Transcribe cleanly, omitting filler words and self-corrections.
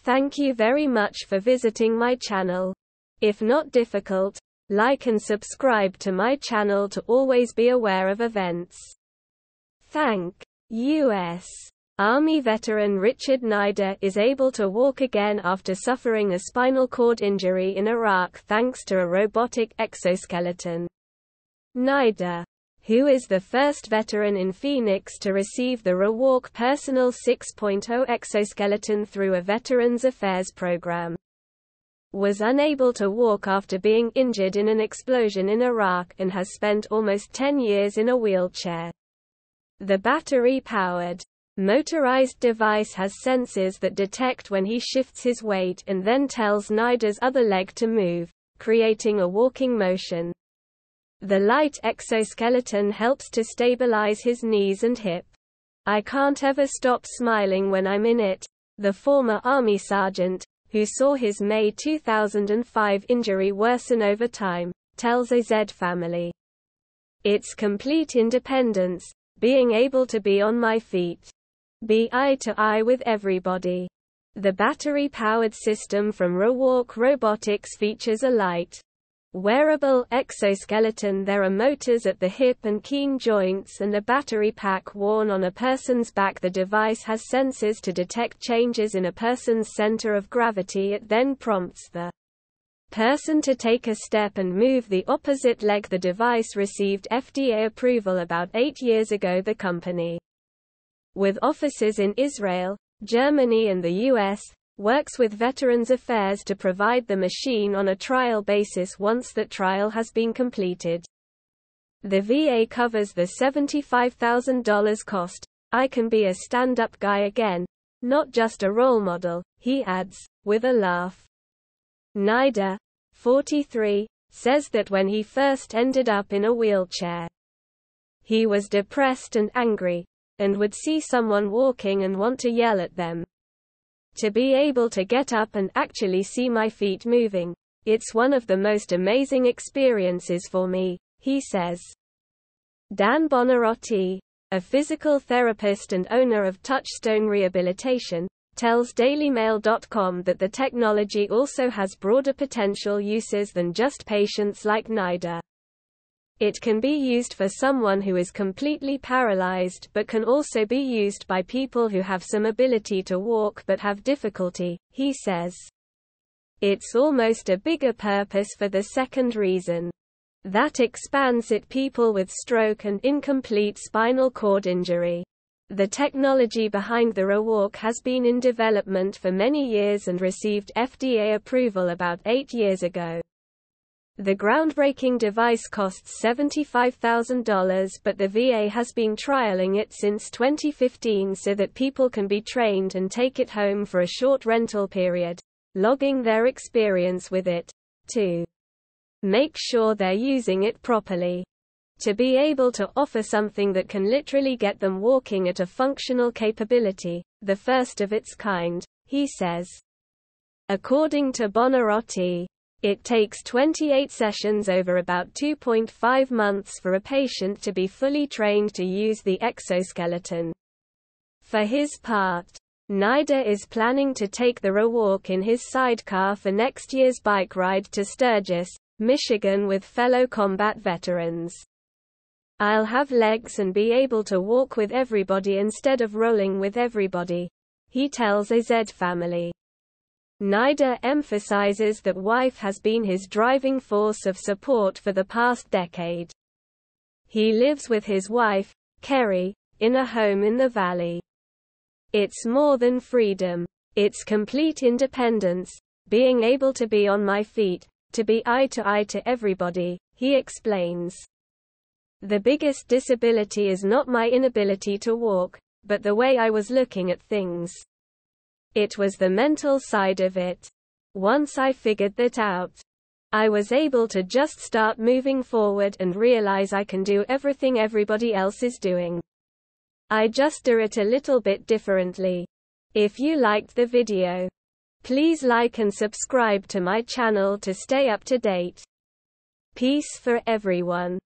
Thank you very much for visiting my channel. If not difficult, like and subscribe to my channel to always be aware of events. Thank U.S. Army veteran Richard Nider is able to walk again after suffering a spinal cord injury in Iraq thanks to a robotic exoskeleton. Nider, who is the first veteran in Phoenix to receive the ReWalk Personal 6.0 exoskeleton through a Veterans Affairs program, was unable to walk after being injured in an explosion in Iraq and has spent almost 10 years in a wheelchair. The battery-powered, motorized device has sensors that detect when he shifts his weight and then tells Nider's other leg to move, creating a walking motion. The light exoskeleton helps to stabilize his knees and hip. I can't ever stop smiling when I'm in it, the former Army sergeant, who saw his May 2005 injury worsen over time, tells AZ Family. It's complete independence, being able to be on my feet. Be eye to eye with everybody. The battery-powered system from ReWalk Robotics features a light, wearable exoskeleton. There are motors at the hip and keen joints and a battery pack worn on a person's back. The device has sensors to detect changes in a person's center of gravity. It then prompts the person to take a step and move the opposite leg. The device received FDA approval about 8 years ago. The company, with offices in Israel, Germany and the US, works with Veterans Affairs to provide the machine on a trial basis once that trial has been completed. The VA covers the $75,000 cost. I can be a stand-up guy again, not just a role model, he adds, with a laugh. Nider, 43, says that when he first ended up in a wheelchair, he was depressed and angry, and would see someone walking and want to yell at them. To be able to get up and actually see my feet moving, it's one of the most amazing experiences for me, he says. Dan Bonarotti, a physical therapist and owner of Touchstone Rehabilitation, tells DailyMail.com that the technology also has broader potential uses than just patients like Nider. It can be used for someone who is completely paralyzed but can also be used by people who have some ability to walk but have difficulty, he says. It's almost a bigger purpose for the second reason. That expands it people with stroke and incomplete spinal cord injury. The technology behind the ReWalk has been in development for many years and received FDA approval about 8 years ago. The groundbreaking device costs $75,000, but the VA has been trialing it since 2015 so that people can be trained and take it home for a short rental period, logging their experience with it, to make sure they're using it properly. To be able to offer something that can literally get them walking at a functional capability, the first of its kind, he says. According to Bonarotti, it takes 28 sessions over about 2.5 months for a patient to be fully trained to use the exoskeleton. For his part, Nider is planning to take the ReWalk in his sidecar for next year's bike ride to Sturgis, Michigan with fellow combat veterans. I'll have legs and be able to walk with everybody instead of rolling with everybody, he tells AZ Family. Nider emphasizes that wife has been his driving force of support for the past decade. He lives with his wife, Kerry, in a home in the valley. It's more than freedom. It's complete independence, being able to be on my feet, to be eye to everybody, he explains. The biggest disability is not my inability to walk, but the way I was looking at things. It was the mental side of it. Once I figured that out, I was able to just start moving forward and realize I can do everything everybody else is doing. I just do it a little bit differently. If you liked the video, please like and subscribe to my channel to stay up to date. Peace for everyone.